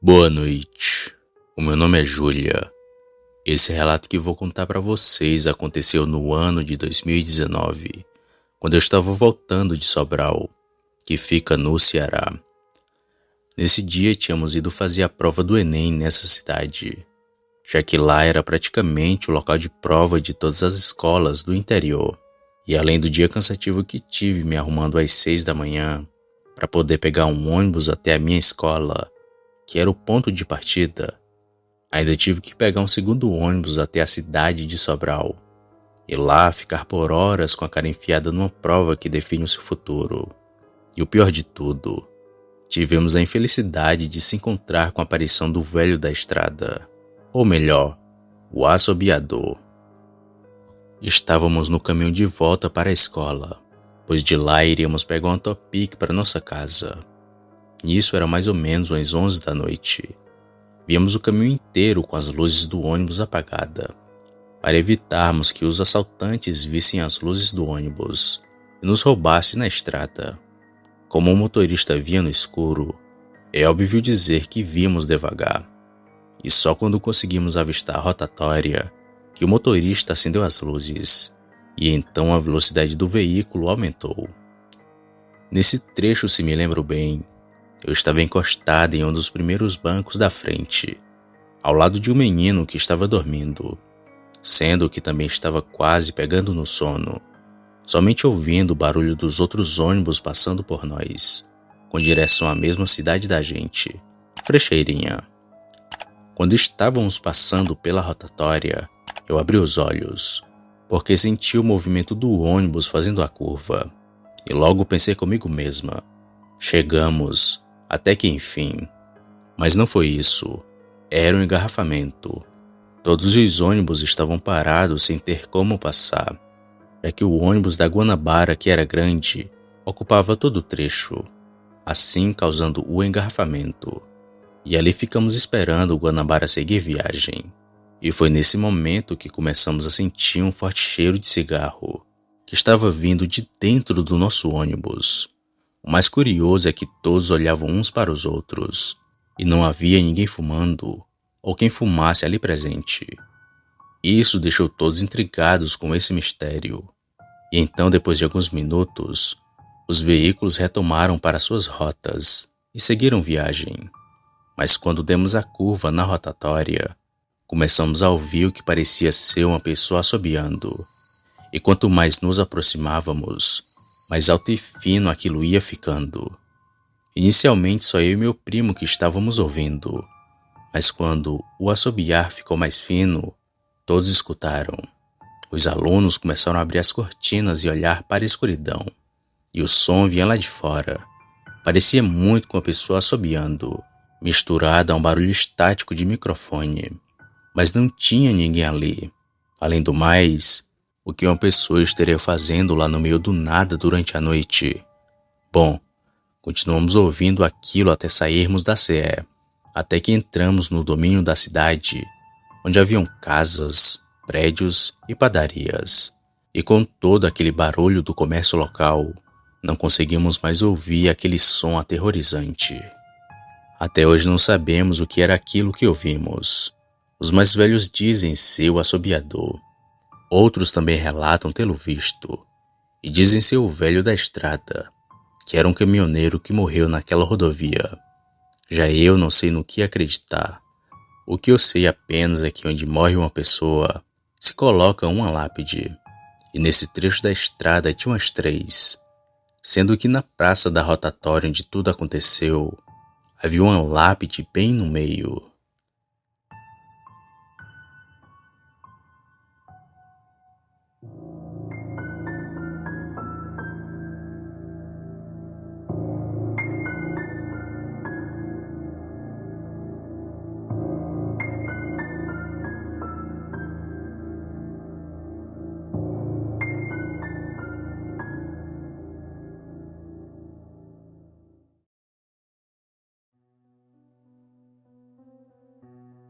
Boa noite, o meu nome é Júlia. Esse relato que vou contar para vocês aconteceu no ano de 2019, quando eu estava voltando de Sobral, que fica no Ceará. Nesse dia tínhamos ido fazer a prova do Enem nessa cidade, já que lá era praticamente o local de prova de todas as escolas do interior. E além do dia cansativo que tive me arrumando às 6 da manhã, para poder pegar um ônibus até a minha escola, que era o ponto de partida, ainda tive que pegar um segundo ônibus até a cidade de Sobral, e lá ficar por horas com a cara enfiada numa prova que define o seu futuro. E o pior de tudo, tivemos a infelicidade de se encontrar com a aparição do velho da estrada, ou melhor, o assobiador. Estávamos no caminho de volta para a escola, pois de lá iríamos pegar um autopic para nossa casa. Isso era mais ou menos às 11 da noite. Víamos o caminho inteiro com as luzes do ônibus apagadas, para evitarmos que os assaltantes vissem as luzes do ônibus e nos roubassem na estrada. Como o motorista via no escuro, é óbvio dizer que víamos devagar. E só quando conseguimos avistar a rotatória, que o motorista acendeu as luzes, e então a velocidade do veículo aumentou. Nesse trecho, se me lembro bem, eu estava encostado em um dos primeiros bancos da frente, ao lado de um menino que estava dormindo, sendo que também estava quase pegando no sono, somente ouvindo o barulho dos outros ônibus passando por nós, com direção à mesma cidade da gente, Frecheirinha. Quando estávamos passando pela rotatória, eu abri os olhos, porque senti o movimento do ônibus fazendo a curva, e logo pensei comigo mesma, chegamos, até que enfim. Mas não foi isso, era um engarrafamento. Todos os ônibus estavam parados sem ter como passar, já que o ônibus da Guanabara, que era grande, ocupava todo o trecho, assim causando o engarrafamento. E ali ficamos esperando o Guanabara seguir viagem. E foi nesse momento que começamos a sentir um forte cheiro de cigarro, que estava vindo de dentro do nosso ônibus. O mais curioso é que todos olhavam uns para os outros, e não havia ninguém fumando, ou quem fumasse ali presente. Isso deixou todos intrigados com esse mistério. E então, depois de alguns minutos, os veículos retomaram para suas rotas e seguiram viagem. Mas quando demos a curva na rotatória, começamos a ouvir o que parecia ser uma pessoa assobiando. E quanto mais nos aproximávamos, mais alto e fino aquilo ia ficando. Inicialmente só eu e meu primo que estávamos ouvindo, mas quando o assobiar ficou mais fino, todos escutaram. Os alunos começaram a abrir as cortinas e olhar para a escuridão, e o som vinha lá de fora. Parecia muito com a pessoa assobiando, misturado a um barulho estático de microfone. Mas não tinha ninguém ali. Além do mais, o que uma pessoa estaria fazendo lá no meio do nada durante a noite? Bom, continuamos ouvindo aquilo até sairmos da CE, até que entramos no domínio da cidade, onde haviam casas, prédios e padarias. E com todo aquele barulho do comércio local, não conseguimos mais ouvir aquele som aterrorizante. Até hoje não sabemos o que era aquilo que ouvimos. Os mais velhos dizem ser o assobiador. Outros também relatam tê-lo visto. E dizem ser o velho da estrada, que era um caminhoneiro que morreu naquela rodovia. Já eu não sei no que acreditar. O que eu sei apenas é que onde morre uma pessoa, se coloca uma lápide. E nesse trecho da estrada tinha umas 3. Sendo que na praça da rotatória onde tudo aconteceu, havia uma lápide bem no meio.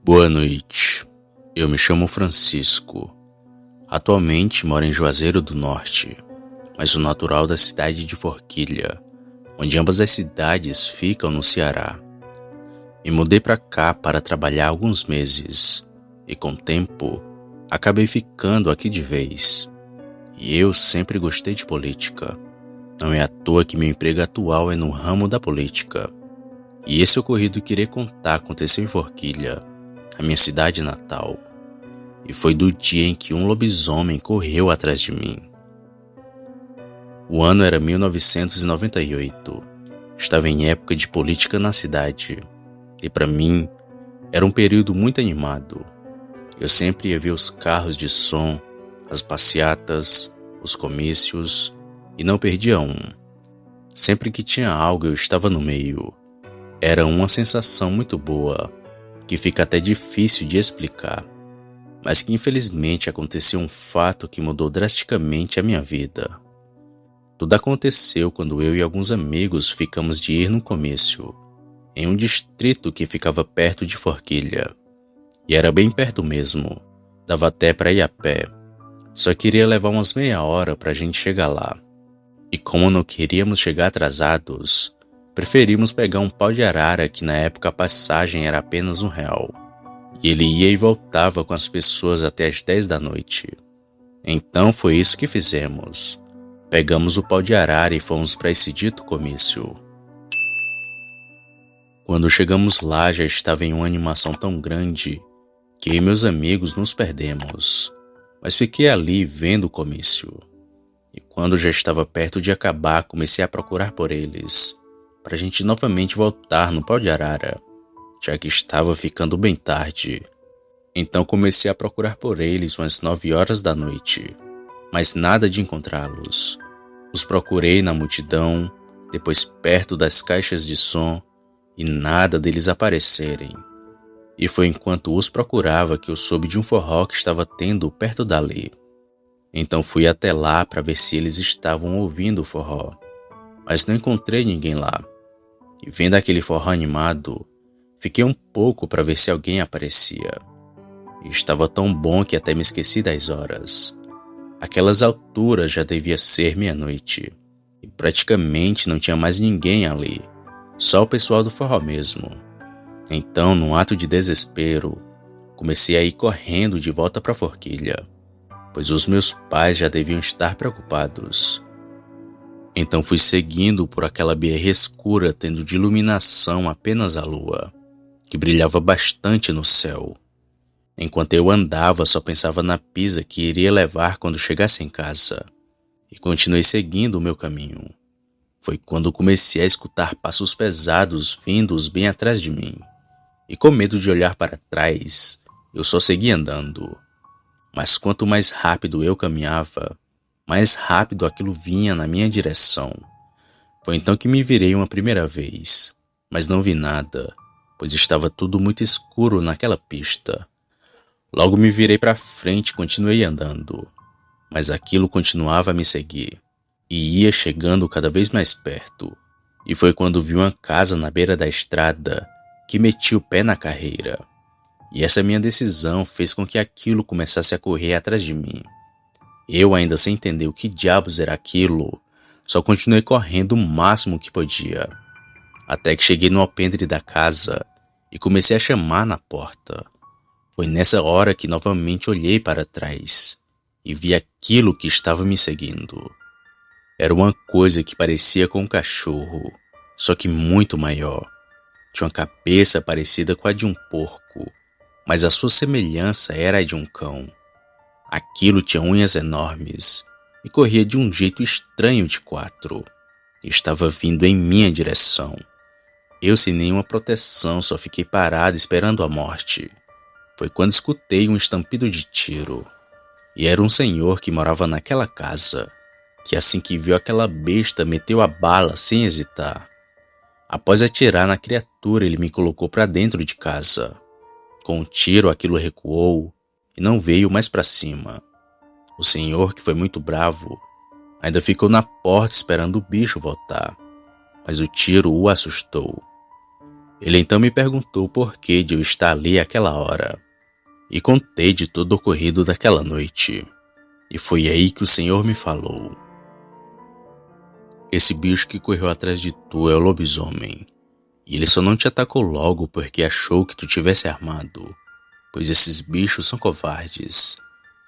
Boa noite, eu me chamo Francisco. Atualmente moro em Juazeiro do Norte, mas sou natural da cidade de Forquilha, onde ambas as cidades ficam no Ceará. Me mudei para cá para trabalhar alguns meses e, com o tempo, acabei ficando aqui de vez. E eu sempre gostei de política. Não é à toa que meu emprego atual é no ramo da política. E esse ocorrido que irei contar aconteceu em Forquilha, a minha cidade natal. E foi do dia em que um lobisomem correu atrás de mim. O ano era 1998. Estava em época de política na cidade. E para mim, era um período muito animado. Eu sempre ia ver os carros de som, as passeatas, os comícios, e não perdia um. Sempre que tinha algo, eu estava no meio. Era uma sensação muito boa, que fica até difícil de explicar, mas que infelizmente aconteceu um fato que mudou drasticamente a minha vida. Tudo aconteceu quando eu e alguns amigos ficamos de ir num comício, em um distrito que ficava perto de Forquilha. E era bem perto mesmo, dava até para ir a pé. Só queria levar umas meia hora para a gente chegar lá. E como não queríamos chegar atrasados, preferimos pegar um pau de arara que na época a passagem era apenas R$1. E ele ia e voltava com as pessoas até as 10 da noite. Então foi isso que fizemos. Pegamos o pau de arara e fomos para esse dito comício. Quando chegamos lá já estava em uma animação tão grande que eu e meus amigos nos perdemos. Mas fiquei ali vendo o comício. E quando já estava perto de acabar, comecei a procurar por eles, para a gente novamente voltar no pau de arara, já que estava ficando bem tarde. Então comecei a procurar por eles umas 9 horas da noite, mas nada de encontrá-los. Os procurei na multidão, depois perto das caixas de som, e nada deles aparecerem. E foi enquanto os procurava que eu soube de um forró que estava tendo perto dali. Então fui até lá para ver se eles estavam ouvindo o forró, mas não encontrei ninguém lá. E vendo aquele forró animado, fiquei um pouco para ver se alguém aparecia. E estava tão bom que até me esqueci das horas. Aquelas alturas já devia ser meia-noite, e praticamente não tinha mais ninguém ali, só o pessoal do forró mesmo. Então, num ato de desespero, comecei a ir correndo de volta para Forquilha, pois os meus pais já deviam estar preocupados. Então fui seguindo por aquela BR escura, tendo de iluminação apenas a lua, que brilhava bastante no céu. Enquanto eu andava, só pensava na pizza que iria levar quando chegasse em casa, e continuei seguindo o meu caminho. Foi quando comecei a escutar passos pesados vindos bem atrás de mim, e com medo de olhar para trás, eu só segui andando. Mas quanto mais rápido eu caminhava, mais rápido aquilo vinha na minha direção. Foi então que me virei uma primeira vez, mas não vi nada, pois estava tudo muito escuro naquela pista. Logo me virei para frente e continuei andando, mas aquilo continuava a me seguir, e ia chegando cada vez mais perto. E foi quando vi uma casa na beira da estrada que meti o pé na carreira. E essa minha decisão fez com que aquilo começasse a correr atrás de mim. Eu, ainda sem entender o que diabos era aquilo, só continuei correndo o máximo que podia, até que cheguei no alpendre da casa e comecei a chamar na porta. Foi nessa hora que novamente olhei para trás e vi aquilo que estava me seguindo. Era uma coisa que parecia com um cachorro, só que muito maior. Tinha uma cabeça parecida com a de um porco, mas a sua semelhança era a de um cão. Aquilo tinha unhas enormes e corria de um jeito estranho de 4. Estava vindo em minha direção. Eu, sem nenhuma proteção, só fiquei parado esperando a morte. Foi quando escutei um estampido de tiro. E era um senhor que morava naquela casa, que assim que viu aquela besta meteu a bala sem hesitar. Após atirar na criatura, ele me colocou para dentro de casa. Com um tiro aquilo recuou e não veio mais para cima. O senhor, que foi muito bravo, ainda ficou na porta esperando o bicho voltar, mas o tiro o assustou. Ele então me perguntou o porquê de eu estar ali àquela hora, e contei de todo o ocorrido daquela noite. E foi aí que o senhor me falou: esse bicho que correu atrás de tu é o lobisomem, E ele só não te atacou logo porque achou que tu tivesse armado, pois esses bichos são covardes.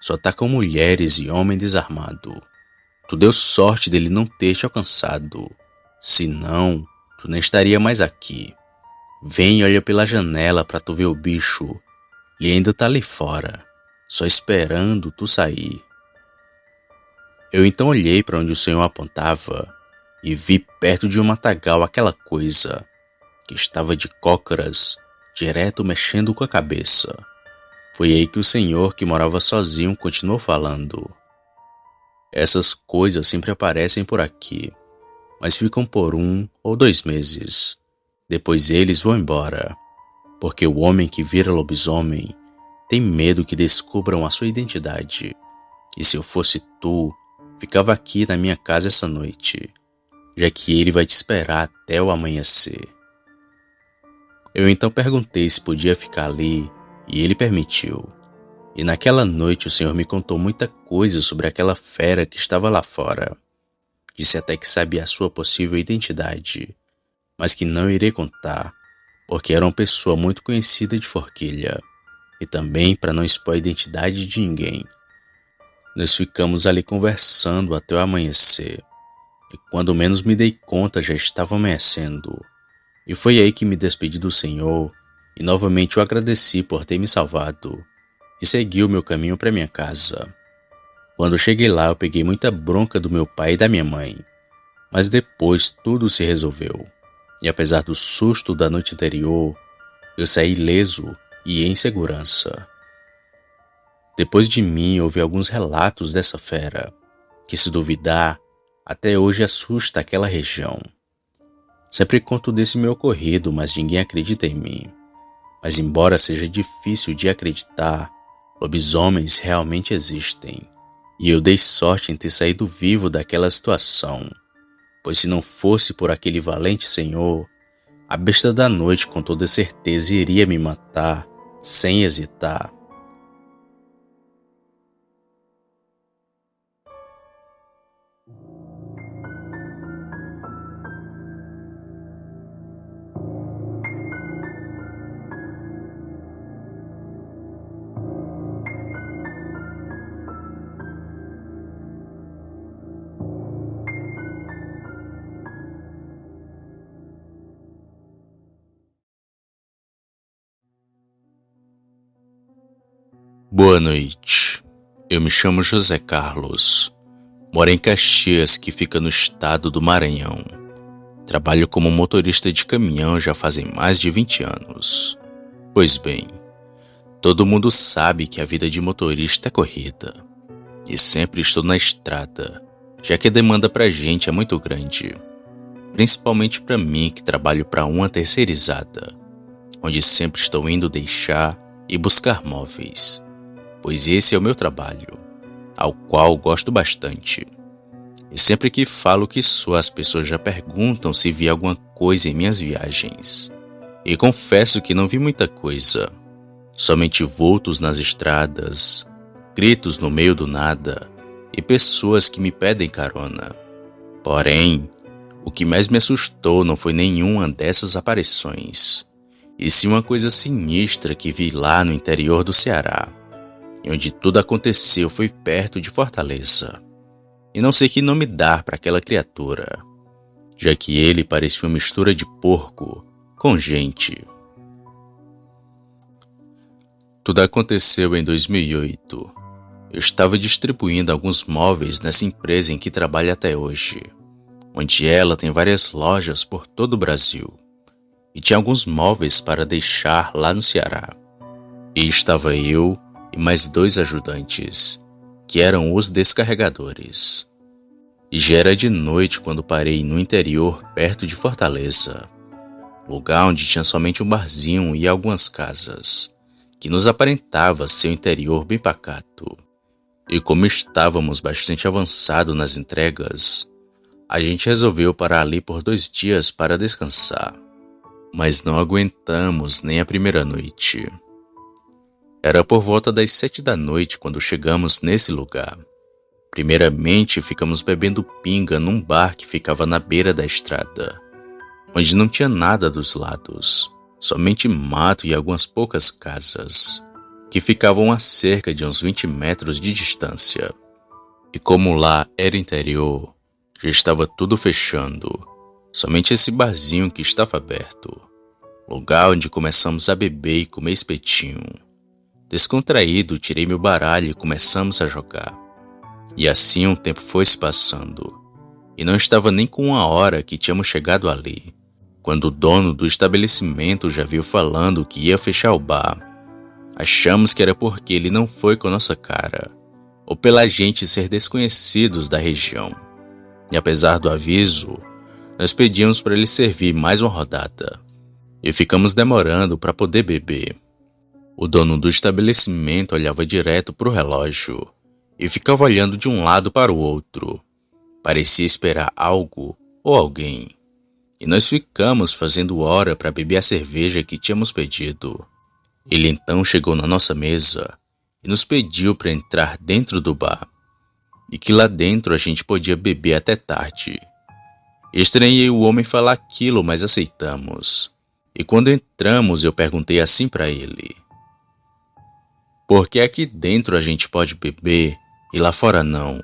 Só atacam mulheres e homem desarmado. Tu deu sorte dele não ter te alcançado. Senão, tu nem estaria mais aqui. Vem e olha pela janela pra tu ver o bicho. Ele ainda tá ali fora, só esperando tu sair. Eu então olhei para onde o Senhor apontava e vi perto de um matagal aquela coisa que estava de cócoras, direto mexendo com a cabeça. Foi aí que o Senhor, que morava sozinho, continuou falando. Essas coisas sempre aparecem por aqui, mas ficam por 1 ou 2 meses. Depois eles vão embora, porque o homem que vira lobisomem tem medo que descubram a sua identidade. E se eu fosse tu, ficava aqui na minha casa essa noite, já que ele vai te esperar até o amanhecer. Eu então perguntei se podia ficar ali, e ele permitiu. E naquela noite o Senhor me contou muita coisa sobre aquela fera que estava lá fora. Disse até que sabia a sua possível identidade, mas que não irei contar, porque era uma pessoa muito conhecida de Forquilha, e também para não expor a identidade de ninguém. Nós ficamos ali conversando até o amanhecer, e quando menos me dei conta já estava amanhecendo. E foi aí que me despedi do Senhor e novamente o agradeci por ter me salvado e segui o meu caminho para minha casa. Quando cheguei lá eu peguei muita bronca do meu pai e da minha mãe, mas depois tudo se resolveu. E apesar do susto da noite anterior, eu saí ileso e em segurança. Depois de mim houve alguns relatos dessa fera, que se duvidar, até hoje assusta aquela região. Sempre conto desse meu ocorrido, mas ninguém acredita em mim. Mas embora seja difícil de acreditar, lobisomens realmente existem. E eu dei sorte em ter saído vivo daquela situação, pois se não fosse por aquele valente senhor, a besta da noite com toda certeza iria me matar, sem hesitar. Boa noite. Eu me chamo José Carlos. Moro em Caxias, que fica no estado do Maranhão. Trabalho como motorista de caminhão já fazem mais de 20 anos. Pois bem, todo mundo sabe que a vida de motorista é corrida. E sempre estou na estrada, já que a demanda pra gente é muito grande. Principalmente pra mim que trabalho para uma terceirizada, onde sempre estou indo deixar e buscar móveis, pois esse é o meu trabalho, ao qual gosto bastante. E sempre que falo que sou, as pessoas já perguntam se vi alguma coisa em minhas viagens. E confesso que não vi muita coisa, somente vultos nas estradas, gritos no meio do nada e pessoas que me pedem carona. Porém, o que mais me assustou não foi nenhuma dessas aparições, e sim uma coisa sinistra que vi lá no interior do Ceará, e onde tudo aconteceu foi perto de Fortaleza. E não sei que nome dar para aquela criatura, já que ele parecia uma mistura de porco com gente. Tudo aconteceu em 2008. Eu estava distribuindo alguns móveis nessa empresa em que trabalho até hoje, onde ela tem várias lojas por todo o Brasil, e tinha alguns móveis para deixar lá no Ceará. E estava eu e mais 2 ajudantes, que eram os descarregadores. E já era de noite quando parei no interior perto de Fortaleza, lugar onde tinha somente um barzinho e algumas casas, que nos aparentava ser um interior bem pacato. E como estávamos bastante avançados nas entregas, a gente resolveu parar ali por 2 dias para descansar. Mas não aguentamos nem a primeira noite. Era por volta das 7 da noite quando chegamos nesse lugar. Primeiramente ficamos bebendo pinga num bar que ficava na beira da estrada, onde não tinha nada dos lados, somente mato e algumas poucas casas, que ficavam a cerca de uns 20 metros de distância. E como lá era interior, já estava tudo fechando, somente esse barzinho que estava aberto, lugar onde começamos a beber e comer espetinho. Descontraído, tirei meu baralho e começamos a jogar. E assim o tempo foi se passando, e não estava nem com 1 hora que tínhamos chegado ali, quando o dono do estabelecimento já veio falando que ia fechar o bar. Achamos que era porque ele não foi com nossa cara, ou pela gente ser desconhecidos da região. E apesar do aviso, nós pedimos para ele servir mais uma rodada, e ficamos demorando para poder beber. O dono do estabelecimento olhava direto para o relógio, e ficava olhando de um lado para o outro. Parecia esperar algo ou alguém. E nós ficamos fazendo hora para beber a cerveja que tínhamos pedido. Ele então chegou na nossa mesa e nos pediu para entrar dentro do bar, e que lá dentro a gente podia beber até tarde. Estranhei o homem falar aquilo, mas aceitamos. E quando entramos eu perguntei assim para ele: por que aqui dentro a gente pode beber e lá fora não?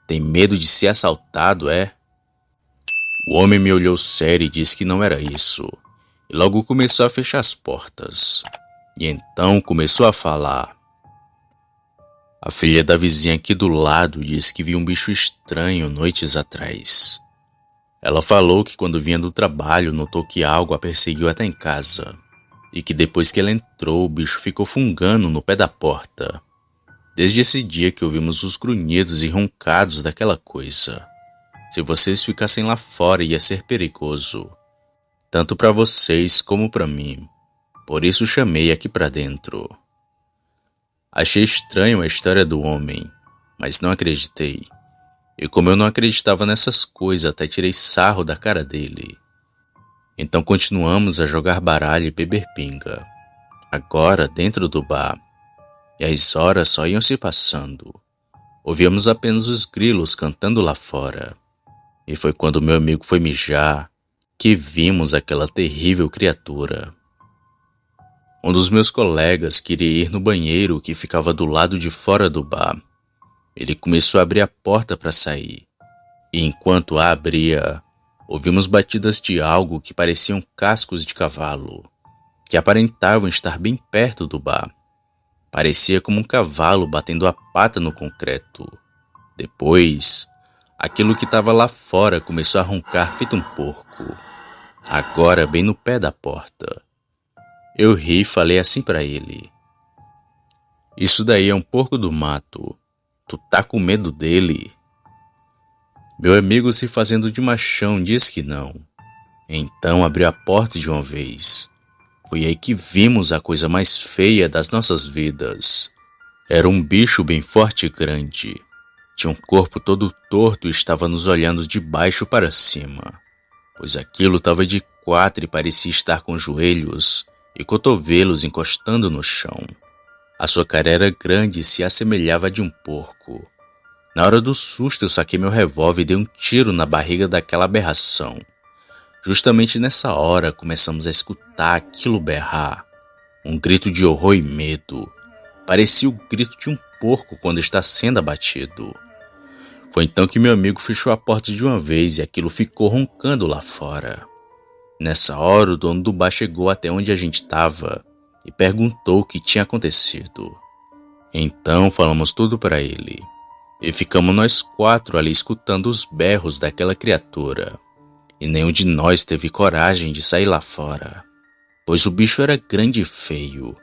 Tem medo de ser assaltado, é? O homem me olhou sério e disse que não era isso, e logo começou a fechar as portas. E então começou a falar. A filha da vizinha aqui do lado disse que viu um bicho estranho noites atrás. Ela falou que quando vinha do trabalho notou que algo a perseguiu até em casa, e que depois que ela entrou o bicho ficou fungando no pé da porta. Desde esse dia que ouvimos os grunhidos e roncados daquela coisa. Se vocês ficassem lá fora ia ser perigoso, tanto para vocês como para mim. Por isso chamei aqui para dentro. Achei estranho a história do homem, mas não acreditei. E como eu não acreditava nessas coisas, até tirei sarro da cara dele. Então continuamos a jogar baralho e beber pinga. Agora dentro do bar. E as horas só iam se passando. Ouvíamos apenas os grilos cantando lá fora. E foi quando meu amigo foi mijar que vimos aquela terrível criatura. Um dos meus colegas queria ir no banheiro que ficava do lado de fora do bar. Ele começou a abrir a porta para sair. E enquanto a abria, ouvimos batidas de algo que pareciam cascos de cavalo, que aparentavam estar bem perto do bar. Parecia como um cavalo batendo a pata no concreto. Depois, aquilo que estava lá fora começou a roncar feito um porco, agora bem no pé da porta. Eu ri e falei assim para ele: isso daí é um porco do mato. Tu tá com medo dele? Meu amigo, se fazendo de machão, disse que não. Então abriu a porta de uma vez. Foi aí que vimos a coisa mais feia das nossas vidas. Era um bicho bem forte e grande. Tinha um corpo todo torto e estava nos olhando de baixo para cima, pois aquilo estava de 4 e parecia estar com joelhos e cotovelos encostando no chão. A sua cara era grande e se assemelhava a de um porco. Na hora do susto eu saquei meu revólver e dei um tiro na barriga daquela aberração. Justamente nessa hora começamos a escutar aquilo berrar. Um grito de horror e medo. Parecia o grito de um porco quando está sendo abatido. Foi então que meu amigo fechou a porta de uma vez e aquilo ficou roncando lá fora. Nessa hora o dono do bar chegou até onde a gente estava e perguntou o que tinha acontecido. Então falamos tudo para ele e ficamos nós 4 ali escutando os berros daquela criatura. E nenhum de nós teve coragem de sair lá fora, pois o bicho era grande e feio.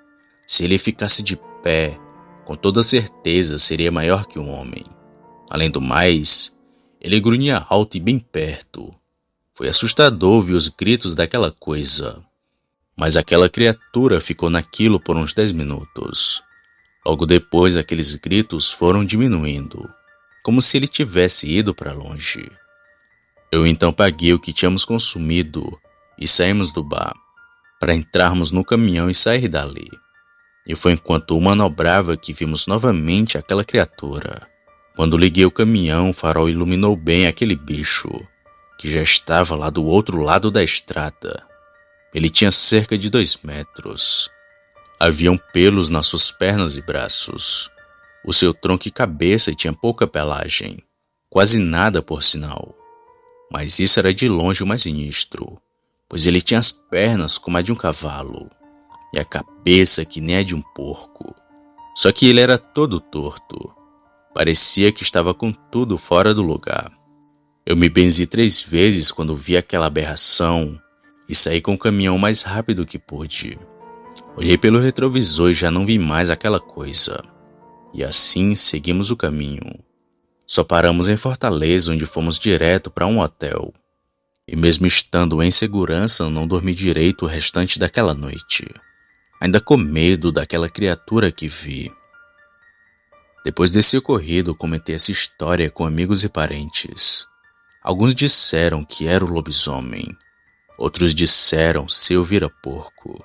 Se ele ficasse de pé, com toda certeza seria maior que um homem. Além do mais, ele grunhia alto e bem perto. Foi assustador ouvir os gritos daquela coisa. Mas aquela criatura ficou naquilo por uns 10 minutos. Logo depois, aqueles gritos foram diminuindo, como se ele tivesse ido para longe. Eu então paguei o que tínhamos consumido e saímos do bar, para entrarmos no caminhão e sair dali. E foi enquanto eu manobrava que vimos novamente aquela criatura. Quando liguei o caminhão, o farol iluminou bem aquele bicho. que já estava lá do outro lado da estrada. Ele tinha cerca de 2 metros. Haviam pelos nas suas pernas e braços. O seu tronco e cabeça tinha pouca pelagem, quase nada por sinal. Mas isso era de longe o mais sinistro, pois ele tinha as pernas como a de um cavalo, e a cabeça que nem a de um porco. Só que ele era todo torto. Parecia que estava com tudo fora do lugar. Eu me benzi 3 vezes quando vi aquela aberração e saí com o caminhão o mais rápido que pude. Olhei pelo retrovisor e já não vi mais aquela coisa. E assim seguimos o caminho. Só paramos em Fortaleza, onde fomos direto para um hotel. E mesmo estando em segurança, não dormi direito o restante daquela noite. Ainda com medo daquela criatura que vi. Depois desse ocorrido, comentei essa história com amigos e parentes. Alguns disseram que era o lobisomem. Outros disseram ser o vira-porco.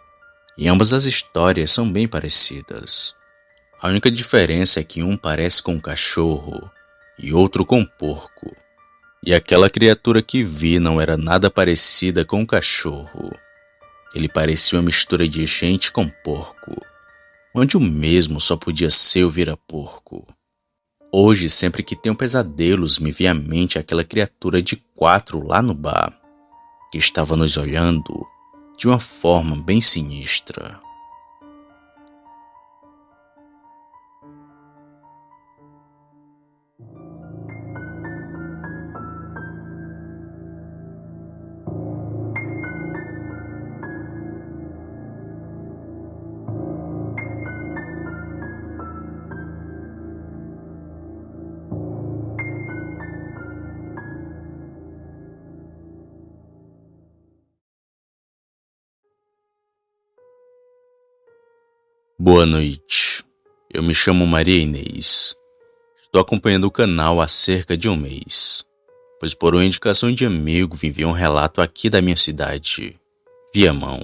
E ambas as histórias são bem parecidas. A única diferença é que um parece com um cachorro e outro com um porco. E aquela criatura que vi não era nada parecida com um cachorro. Ele parecia uma mistura de gente com porco, onde o mesmo só podia ser o vira-porco. Hoje, sempre que tenho pesadelos, me vem à mente aquela criatura de 4 lá no bar, que estava nos olhando de uma forma bem sinistra. Boa noite, eu me chamo Maria Inês. Estou acompanhando o canal há cerca de 1 mês, pois por uma indicação de amigo vim ver um relato aqui da minha cidade, Viamão,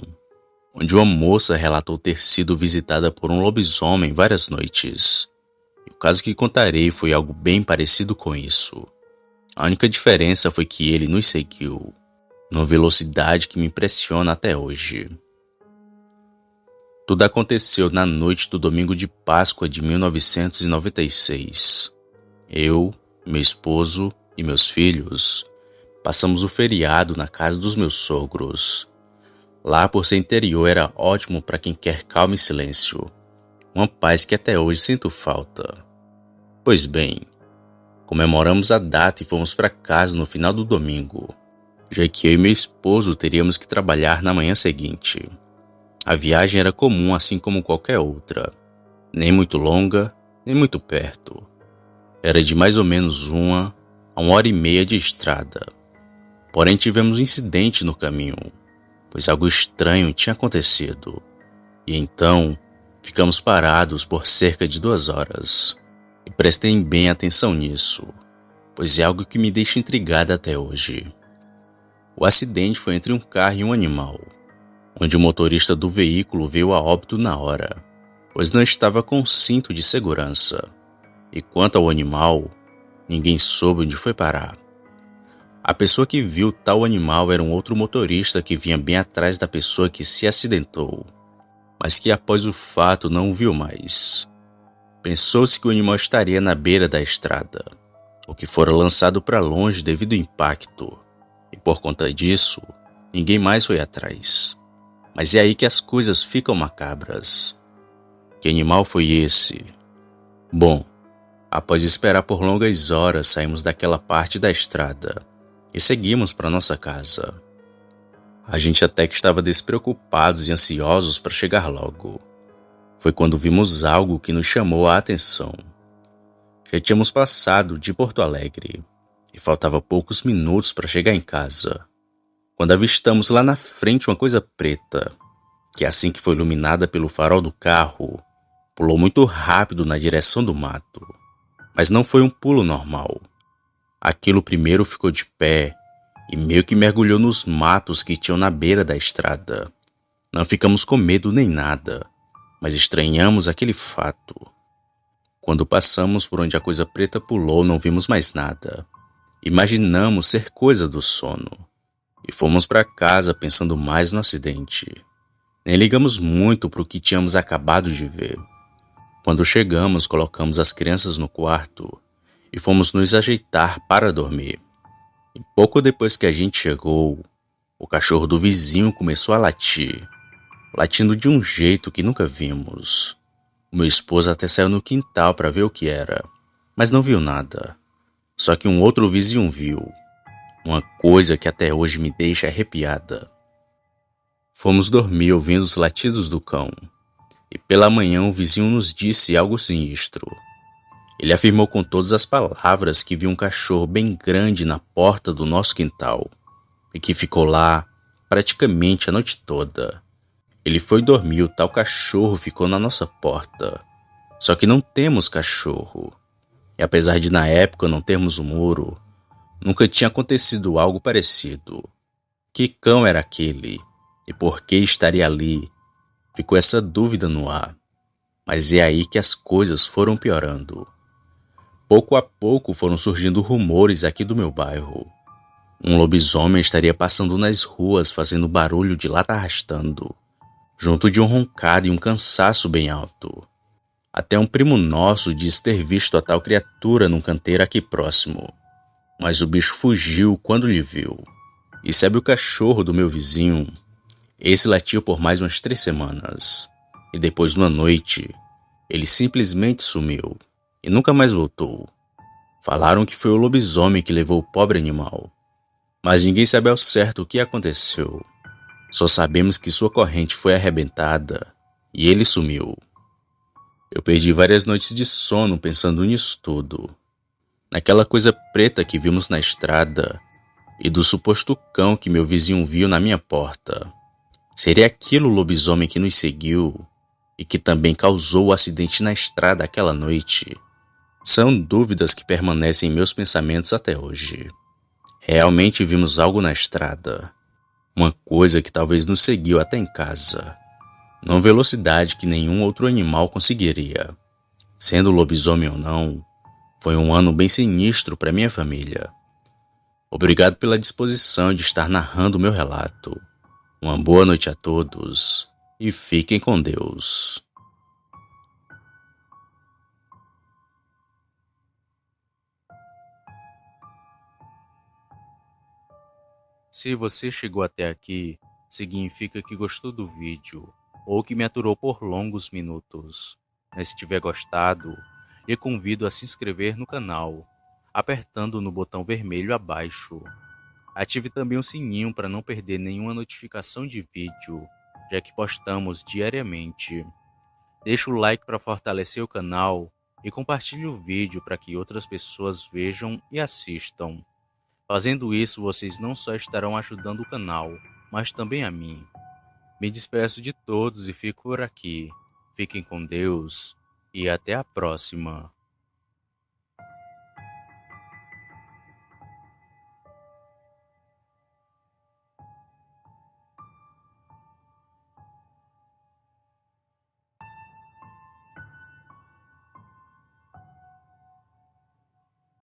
onde uma moça relatou ter sido visitada por um lobisomem várias noites. E o caso que contarei foi algo bem parecido com isso. A única diferença foi que ele nos seguiu, numa velocidade que me impressiona até hoje. Tudo aconteceu na noite do domingo de Páscoa de 1996. Eu, meu esposo e meus filhos passamos o feriado na casa dos meus sogros. Lá, por ser interior, era ótimo para quem quer calma e silêncio. Uma paz que até hoje sinto falta. Pois bem, comemoramos a data e fomos para casa no final do domingo, já que eu e meu esposo teríamos que trabalhar na manhã seguinte. A viagem era comum assim como qualquer outra, nem muito longa, nem muito perto. Era de mais ou menos 1 a 1h30 de estrada. Porém tivemos um incidente no caminho, pois algo estranho tinha acontecido. E então ficamos parados por cerca de 2 horas. E prestem bem atenção nisso, pois é algo que me deixa intrigado até hoje. O acidente foi entre um carro e um animal, onde o motorista do veículo veio a óbito na hora, pois não estava com cinto de segurança. E quanto ao animal, ninguém soube onde foi parar. A pessoa que viu tal animal era um outro motorista que vinha bem atrás da pessoa que se acidentou, mas que após o fato não o viu mais. Pensou-se que o animal estaria na beira da estrada, ou que fora lançado para longe devido ao impacto, e por conta disso, ninguém mais foi atrás. Mas é aí que as coisas ficam macabras. Que animal foi esse? Bom, após esperar por longas horas, saímos daquela parte da estrada e seguimos para nossa casa. A gente até que estava despreocupados e ansiosos para chegar logo. Foi quando vimos algo que nos chamou a atenção. Já tínhamos passado de Porto Alegre e faltava poucos minutos para chegar em casa, quando avistamos lá na frente uma coisa preta, que assim que foi iluminada pelo farol do carro, pulou muito rápido na direção do mato. Mas não foi um pulo normal. Aquilo primeiro ficou de pé e meio que mergulhou nos matos que tinham na beira da estrada. Não ficamos com medo nem nada, mas estranhamos aquele fato. Quando passamos por onde a coisa preta pulou, não vimos mais nada. Imaginamos ser coisa do sono e fomos para casa pensando mais no acidente. Nem ligamos muito para o que tínhamos acabado de ver. Quando chegamos, colocamos as crianças no quarto e fomos nos ajeitar para dormir. E pouco depois que a gente chegou, o cachorro do vizinho começou a latir, latindo de um jeito que nunca vimos. O meu esposo até saiu no quintal para ver o que era, mas não viu nada. Só que um outro vizinho viu, uma coisa que até hoje me deixa arrepiada. Fomos dormir ouvindo os latidos do cão, e pela manhã o vizinho nos disse algo sinistro. Ele afirmou com todas as palavras que viu um cachorro bem grande na porta do nosso quintal, e que ficou lá praticamente a noite toda. Ele foi dormir e o tal cachorro ficou na nossa porta. Só que não temos cachorro. E apesar de na época não termos um muro, nunca tinha acontecido algo parecido. Que cão era aquele? E por que estaria ali? Ficou essa dúvida no ar. Mas é aí que as coisas foram piorando. Pouco a pouco foram surgindo rumores aqui do meu bairro. Um lobisomem estaria passando nas ruas fazendo barulho de lata arrastando, junto de um roncado e um cansaço bem alto. Até um primo nosso disse ter visto a tal criatura num canteiro aqui próximo, mas o bicho fugiu quando lhe viu. E sabe o cachorro do meu vizinho? Esse latiu por mais umas 3 semanas, e depois de uma noite, ele simplesmente sumiu e nunca mais voltou. Falaram que foi o lobisomem que levou o pobre animal, mas ninguém sabe ao certo o que aconteceu. Só sabemos que sua corrente foi arrebentada e ele sumiu. Eu perdi várias noites de sono pensando nisso tudo, naquela coisa preta que vimos na estrada e do suposto cão que meu vizinho viu na minha porta. Seria aquilo o lobisomem que nos seguiu e que também causou o acidente na estrada aquela noite? São dúvidas que permanecem em meus pensamentos até hoje. Realmente vimos algo na estrada, uma coisa que talvez nos seguiu até em casa, numa velocidade que nenhum outro animal conseguiria. Sendo lobisomem ou não, foi um ano bem sinistro para minha família. Obrigado pela disposição de estar narrando o meu relato. Uma boa noite a todos e fiquem com Deus. Se você chegou até aqui, significa que gostou do vídeo ou que me aturou por longos minutos. Mas se tiver gostado, lhe convido a se inscrever no canal, apertando no botão vermelho abaixo. Ative também o sininho para não perder nenhuma notificação de vídeo, já que postamos diariamente. Deixe o like para fortalecer o canal e compartilhe o vídeo para que outras pessoas vejam e assistam. Fazendo isso, vocês não só estarão ajudando o canal, mas também a mim. Me despeço de todos e fico por aqui. Fiquem com Deus e até a próxima.